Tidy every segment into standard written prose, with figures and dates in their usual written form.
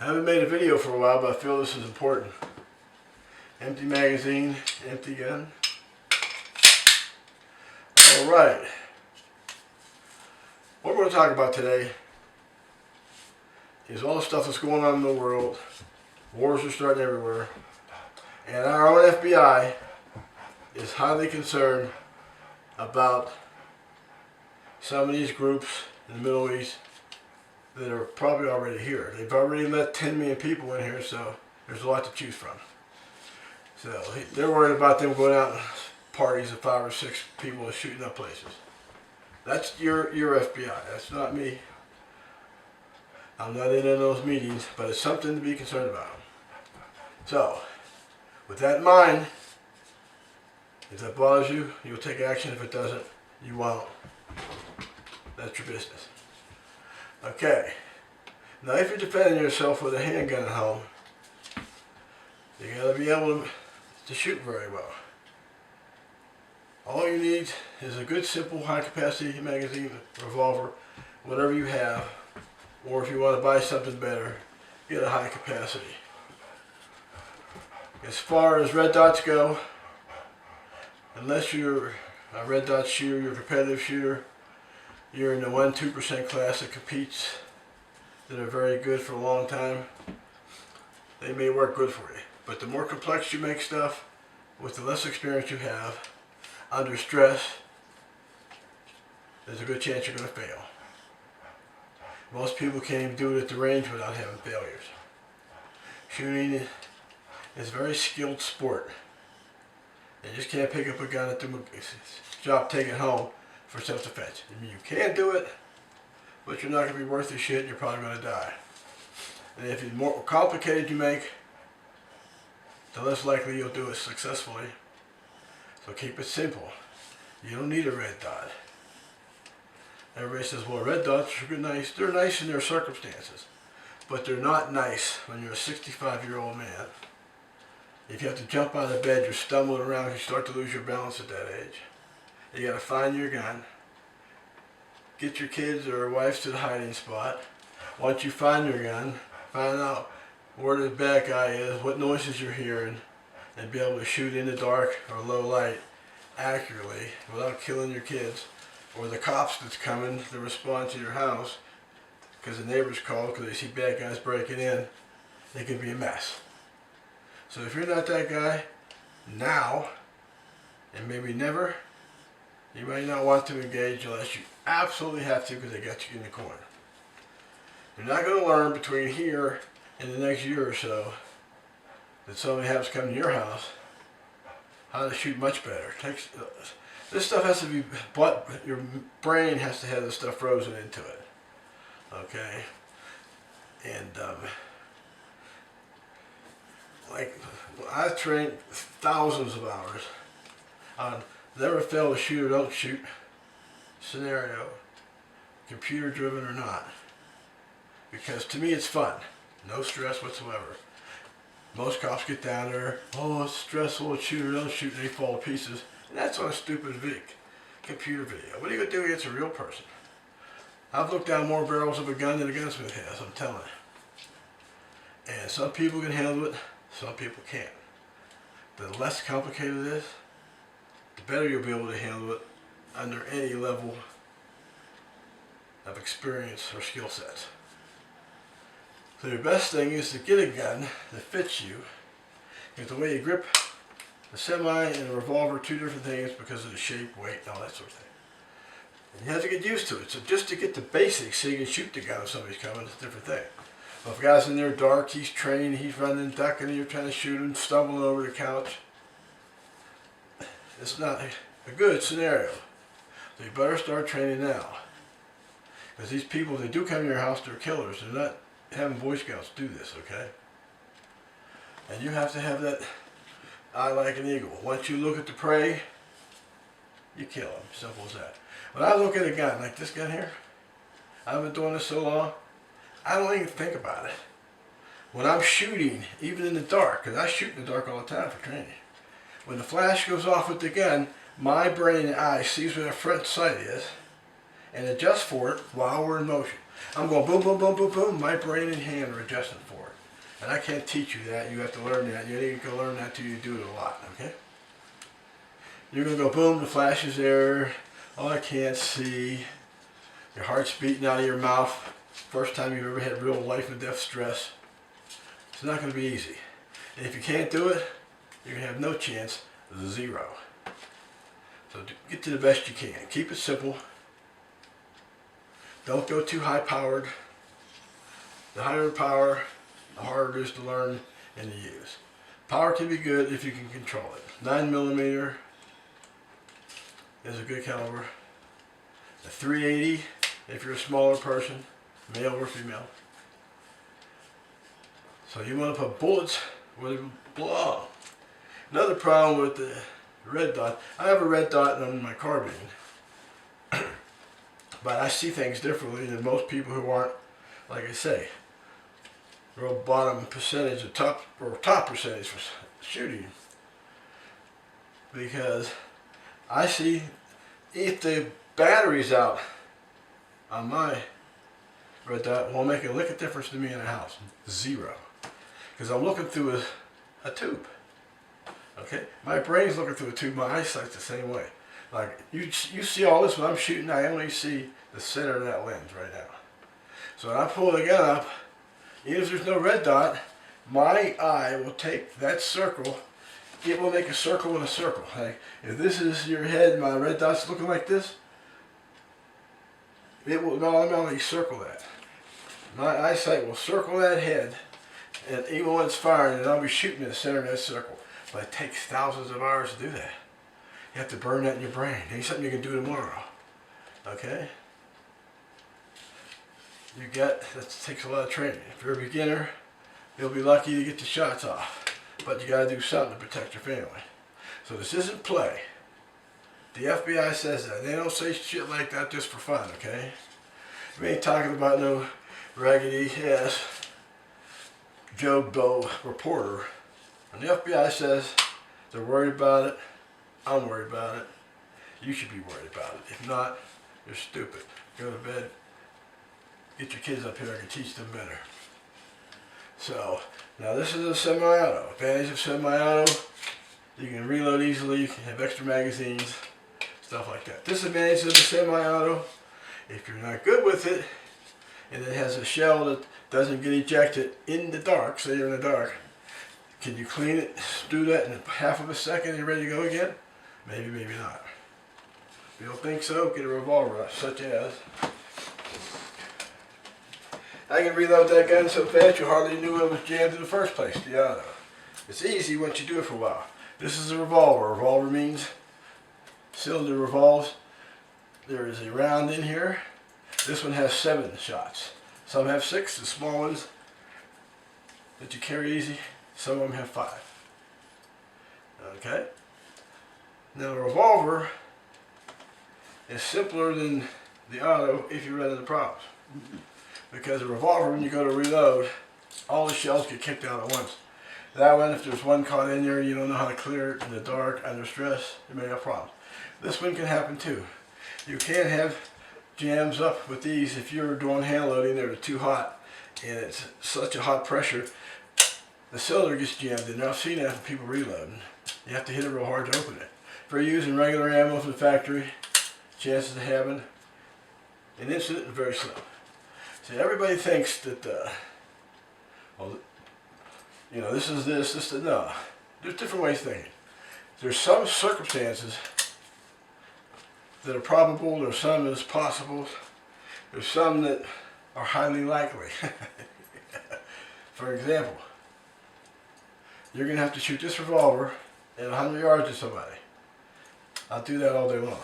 I haven't made a video for a while, but I feel this is important. Empty magazine, empty gun. Alright. What we're going to talk about today is all the stuff that's going on in the world. Wars are starting everywhere. And our own FBI is highly concerned about some of these groups in the Middle East that are probably already here. They've already let 10 million people in here, so there's a lot to choose from. So they're worried about them going out in parties of 5 or 6 people and shooting up places. That's your FBI. That's not me. I'm not in those meetings, but it's something to be concerned about. So, with that in mind, if that bothers you, you'll take action. If it doesn't, you won't. That's your business. Okay. Now, if you're defending yourself with a handgun at home, you gotta be able to shoot very well. All you need is a good, simple, high-capacity magazine, revolver, whatever you have. Or if you want to buy something better, get a high capacity. As far as red dots go, unless you're a red dot shooter, you're a competitive shooter, you're in the 1-2% class that competes, that are very good for a long time, they may work good for you. But the more complex you make stuff, with the less experience you have, under stress, there's a good chance you're going to fail. Most people can't even do it at the range without having failures. Shooting is a very skilled sport. You just can't pick up a gun and do a job, take it home for self-defense. I mean, you can do it, but you're not going to be worth the shit and you're probably going to die. And if the more complicated you make, the less likely you'll do it successfully. So keep it simple. You don't need a red dot. Everybody says, well, red dots are good, nice. They're nice in their circumstances, but they're not nice when you're a 65-year-old man. If you have to jump out of bed, you're stumbling around, you start to lose your balance at that age. You got to find your gun, get your kids or wives to the hiding spot. Once you find your gun, find out where the bad guy is, what noises you're hearing, and be able to shoot in the dark or low light accurately without killing your kids. Or the cops that's coming to respond to your house because the neighbors call because they see bad guys breaking in, it can be a mess. So if you're not that guy, now, and maybe never, you may not want to engage unless you absolutely have to because they got you in the corner. You're not going to learn between here and the next year or so that somebody happens to come to your house how to shoot much better. This stuff has to be, but your brain has to have this stuff frozen into it. Okay? And, like, I've trained thousands of hours on never fail to shoot or don't shoot scenario, computer driven or not. Because to me it's fun. No stress whatsoever. Most cops get down there, oh, it's stressful, shoot or don't shoot, and they fall to pieces. And that's on a stupid computer video. What are you going to do against a real person? I've looked down more barrels of a gun than a gunsmith has, I'm telling you. And some people can handle it, some people can't. The less complicated it is, the better you'll be able to handle it under any level of experience or skill sets. So your best thing is to get a gun that fits you. Because the way you grip a semi and a revolver, two different things because of the shape, weight, and all that sort of thing. And you have to get used to it. So just to get the basics so you can shoot the gun if somebody's coming, it's a different thing. Well, if a guy's in there dark, he's trained, he's running, ducking, and you're trying to shoot him, stumbling over the couch, it's not a good scenario. So you better start training now. Because these people, they do come to your house, they're killers. They're not having Boy Scouts do this, okay? And you have to have that eye like an eagle. Once you look at the prey, you kill him. Simple as that. When I look at a gun, like this gun here, I've been doing this so long, I don't even think about it. When I'm shooting, even in the dark, because I shoot in the dark all the time for training, when the flash goes off with the gun, my brain and eye sees where the front sight is, and adjust for it while we're in motion. I'm going boom, boom, boom, boom, boom. My brain and hand are adjusting for it. And I can't teach you that. You have to learn that. You need to learn that till you do it a lot, okay? You're going to go boom, the flash is there. Oh, I can't see. Your heart's beating out of your mouth. First time you've ever had real life and death stress. It's not going to be easy. And if you can't do it, you're going to have no chance, zero. So get to the best you can. Keep it simple. Don't go too high powered. The higher the power, the harder it is to learn and to use. Power can be good if you can control it. 9mm is a good caliber. The 380 if you're a smaller person, male or female. So you want to put bullets where they belong. Another problem with the red dot, I have a red dot on my carbine, but I see things differently than most people who aren't, like I say, real bottom percentage of top percentage for shooting. Because I see if the battery's out on my red dot, won't make a lick of difference to me in a house. Zero. Because I'm looking through a tube. Okay? My brain's looking through a tube, my eyesight's the same way. Like, you see all this when I'm shooting, I only see the center of that lens right now. So when I pull the gun up, even if there's no red dot, my eye will take that circle, it will make a circle in a circle. Like, if this is your head and my red dot's looking like this, it will automatically circle that. My eyesight will circle that head, and even when it's firing, and I'll be shooting in the center of that circle. But it takes thousands of hours to do that. You have to burn that in your brain. It ain't something you can do tomorrow. Okay? That takes a lot of training. If you're a beginner, you'll be lucky to get the shots off. But you gotta do something to protect your family. So this isn't play. The FBI says that. They don't say shit like that just for fun, okay? We ain't talking about no raggedy ass Joe Blow reporter. When the FBI says they're worried about it, I'm worried about it. You should be worried about it. If not, you're stupid. Go to bed. Get your kids up here. I can teach them better. So, now this is a semi-auto. Advantage of semi-auto, you can reload easily, you can have extra magazines, stuff like that. Disadvantage of the semi-auto, if you're not good with it, and it has a shell that doesn't get ejected in the dark, say you're in the dark, can you clean it, do that in half of a second and you're ready to go again? Maybe, maybe not. If you don't think so, get a revolver, such as, I can reload that gun so fast you hardly knew it was jammed in the first place, the auto. It's easy once you do it for a while. This is a revolver. A revolver means cylinder revolves. There is a round in here. This one has 7 shots. Some have 6, the small ones that you carry easy. Some of them have 5. Okay? Now a revolver is simpler than the auto if you run into problems. Because a revolver, when you go to reload, all the shells get kicked out at once. That one, if there's one caught in there, you don't know how to clear it in the dark, under stress, you may have problems. This one can happen too. You can have jams up with these if you're doing hand loading, they're too hot, and it's such a hot pressure, the cylinder gets jammed in there. I've seen that from people reloading. You have to hit it real hard to open it. If you're using regular ammo from the factory, chances of having an incident are very slim. See, everybody thinks that, well, you know, this is this, no. There's different ways of thinking. There's some circumstances that are probable, there's some that's possible, there's some that are highly likely. For example, you're going to have to shoot this revolver at 100 yards to somebody. I'll do that all day long.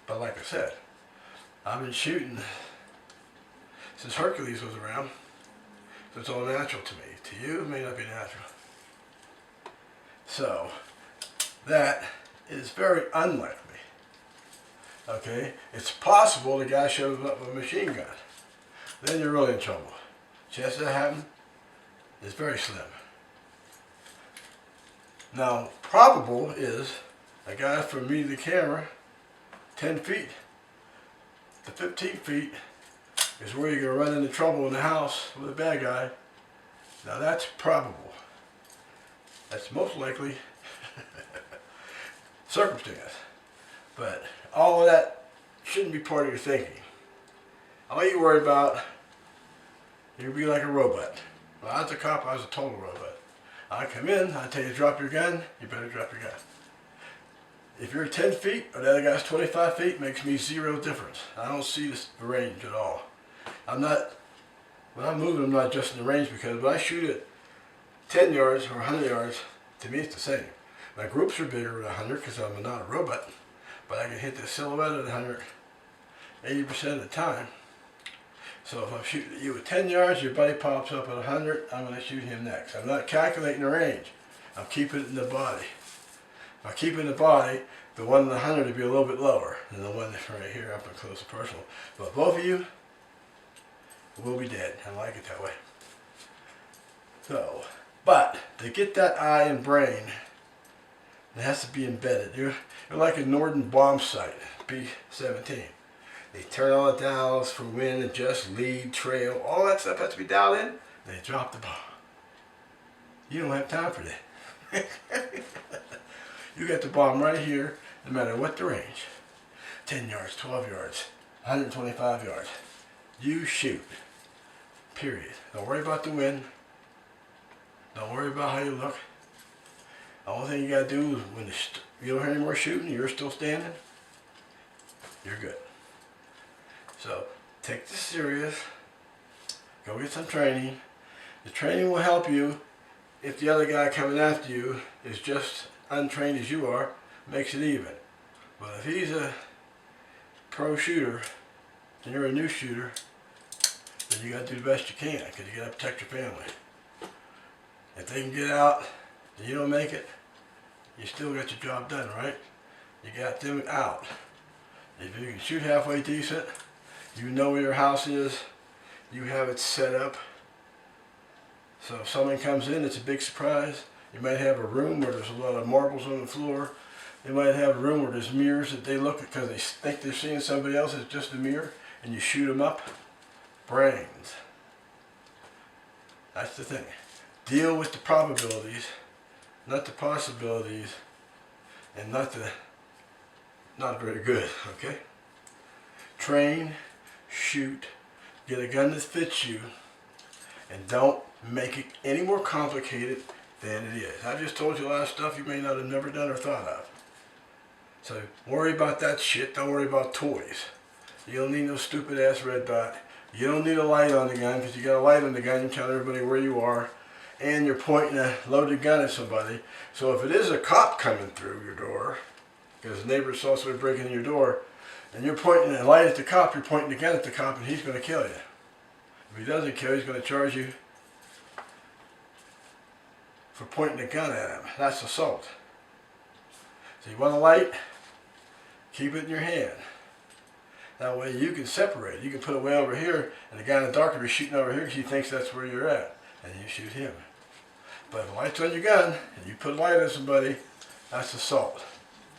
But like I said, I've been shooting since Hercules was around, so it's all natural to me. To you, it may not be natural. So, that is very unlikely. Okay? It's possible the guy shows up with a machine gun. Then you're really in trouble. Chance of that happening is very slim. Now, probable is a guy from me to the camera, 10 feet, The 15 feet is where you're going to run into trouble in the house with a bad guy. Now that's probable. That's most likely circumstance. But all of that shouldn't be part of your thinking. All you worry about, you'll be like a robot. When I was a cop, I was a total robot. I come in, I tell you to drop your gun, you better drop your gun. If you're 10 feet or the other guy's 25 feet, makes me zero difference. I don't see the range at all. When I'm moving, I'm not adjusting the range, because when I shoot at 10 yards or 100 yards, to me it's the same. My groups are bigger at 100 because I'm not a robot, but I can hit the silhouette at 100 80% of the time. So if I'm shooting at you at 10 yards, your buddy pops up at 100, I'm going to shoot him next. I'm not calculating the range. I'm keeping it in the body. If I keep it in the body, the one in the 100 will be a little bit lower than the one that's right here up and close and personal. But both of you will be dead. I like it that way. So, but to get that eye and brain, it has to be embedded. You're like a Norden bomb sight, B-17. They turn all the dials for wind, adjust, lead, trail, all that stuff has to be dialed in. They drop the bomb. You don't have time for that. You got the bomb right here, no matter what the range. 10 yards, 12 yards, 125 yards. You shoot. Period. Don't worry about the wind. Don't worry about how you look. The only thing you got to do is when you don't hear any more shooting, you're still standing, you're good. So take this serious. Go get some training. The training will help you if the other guy coming after you is just untrained as you are, makes it even. But if he's a pro shooter and you're a new shooter, then you got to do the best you can, because you got to protect your family. If they can get out and you don't make it, you still got your job done, right? You got them out. If you can shoot halfway decent, you know where your house is, you have it set up. So if someone comes in, it's a big surprise. You might have a room where there's a lot of marbles on the floor. They might have a room where there's mirrors that they look at because they think they're seeing somebody else. It's just a mirror, and you shoot them up. Brains. That's the thing. Deal with the probabilities, not the possibilities, and not very good, okay? Train, shoot, get a gun that fits you, and don't make it any more complicated than it is. I just told you a lot of stuff you may not have never done or thought of. So worry about that shit, don't worry about toys. You don't need no stupid ass red dot. You don't need a light on the gun, because you got a light on the gun, you tell everybody where you are, and you're pointing a loaded gun at somebody. So if it is a cop coming through your door, because the neighbor saw somebody breaking in your door, and you're pointing a light at the cop, you're pointing the gun at the cop, and he's going to kill you. If he doesn't kill you, he's going to charge you for pointing a gun at him. That's assault. So you want a light? Keep it in your hand. That way you can separate. You can put it way over here, and the guy in the dark will be shooting over here because he thinks that's where you're at, and you shoot him. But if the light's on your gun, and you put a light on somebody, that's assault.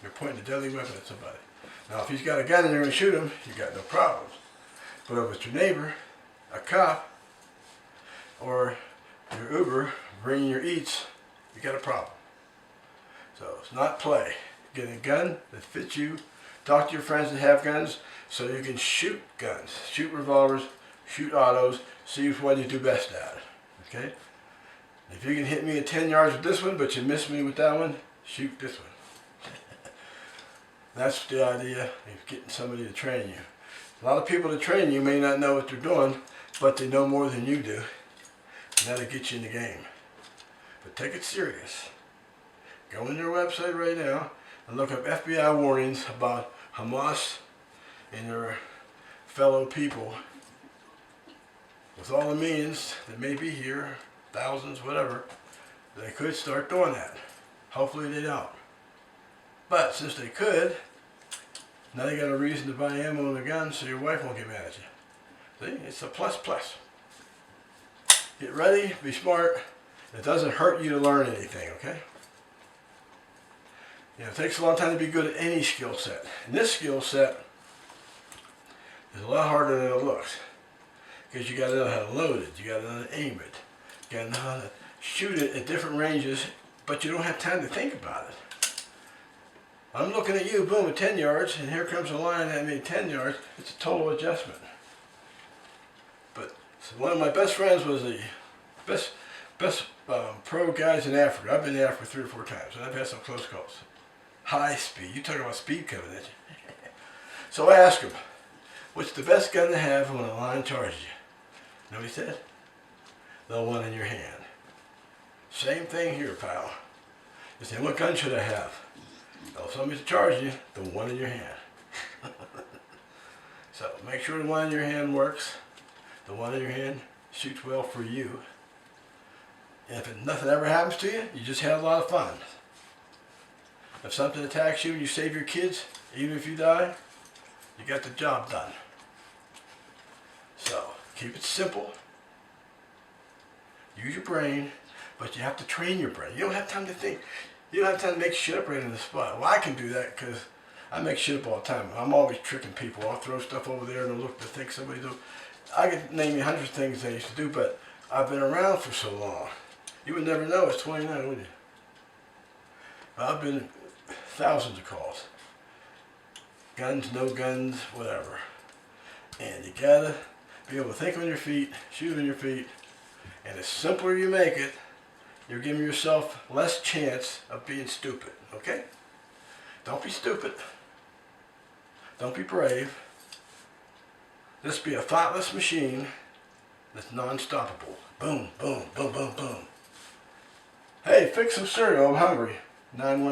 You're pointing a deadly weapon at somebody. Now if he's got a gun and you're going to shoot him, you got no problems. But if it's your neighbor, a cop, or your Uber bringing your eats, you got a problem. So it's not play. Get a gun that fits you. Talk to your friends that have guns so you can shoot guns. Shoot revolvers, shoot autos, see which one you do best at. Okay? If you can hit me at 10 yards with this one, but you miss me with that one, shoot this one. That's the idea of getting somebody to train you. A lot of people that train you may not know what they're doing, but they know more than you do. And that'll get you in the game. But take it serious. Go on their website right now and look up FBI warnings about Hamas and their fellow people. With all the millions that may be here, thousands, whatever, they could start doing that. Hopefully they don't. But since they could, now they got a reason to buy ammo and a gun so your wife won't get mad at you. See, it's a plus plus. Get ready, be smart. It doesn't hurt you to learn anything, okay? You know, it takes a long time to be good at any skill set. And this skill set is a lot harder than it looks. Because you got to know how to load it, you got to know how to aim it, you got to know how to shoot it at different ranges, but you don't have time to think about it. I'm looking at you, boom, at 10 yards, and here comes a line at me 10 yards. It's a total adjustment. But so one of my best friends was the best pro guys in Africa. I've been in Africa 3 or 4 times, and I've had some close calls. High speed. You talk about speed coming at you. So I asked him, what's the best gun to have when a lion charges you? You know what he said? The one in your hand. Same thing here, pal. He said, what gun should I have? Well, if somebody's charging you, the one in your hand. So make sure the one in your hand works. The one in your hand shoots well for you. And if nothing ever happens to you, you just had a lot of fun. If something attacks you and you save your kids, even if you die, you got the job done. So keep it simple. Use your brain, but you have to train your brain. You don't have time to think. You don't have time to make shit up right in the spot. Well, I can do that because I make shit up all the time. I'm always tricking people. I'll throw stuff over there and they'll look to think somebody do. I could name you hundreds of things I used to do, but I've been around for so long. You would never know it's 29, would you? I've been thousands of calls. Guns, no guns, whatever. And you gotta be able to think on your feet, shoot on your feet, and the simpler you make it, you're giving yourself less chance of being stupid, okay? Don't be stupid. Don't be brave. Just be a thoughtless machine that's non-stoppable. Boom, boom, boom, boom, boom. Hey, fix some cereal, I'm hungry. 911.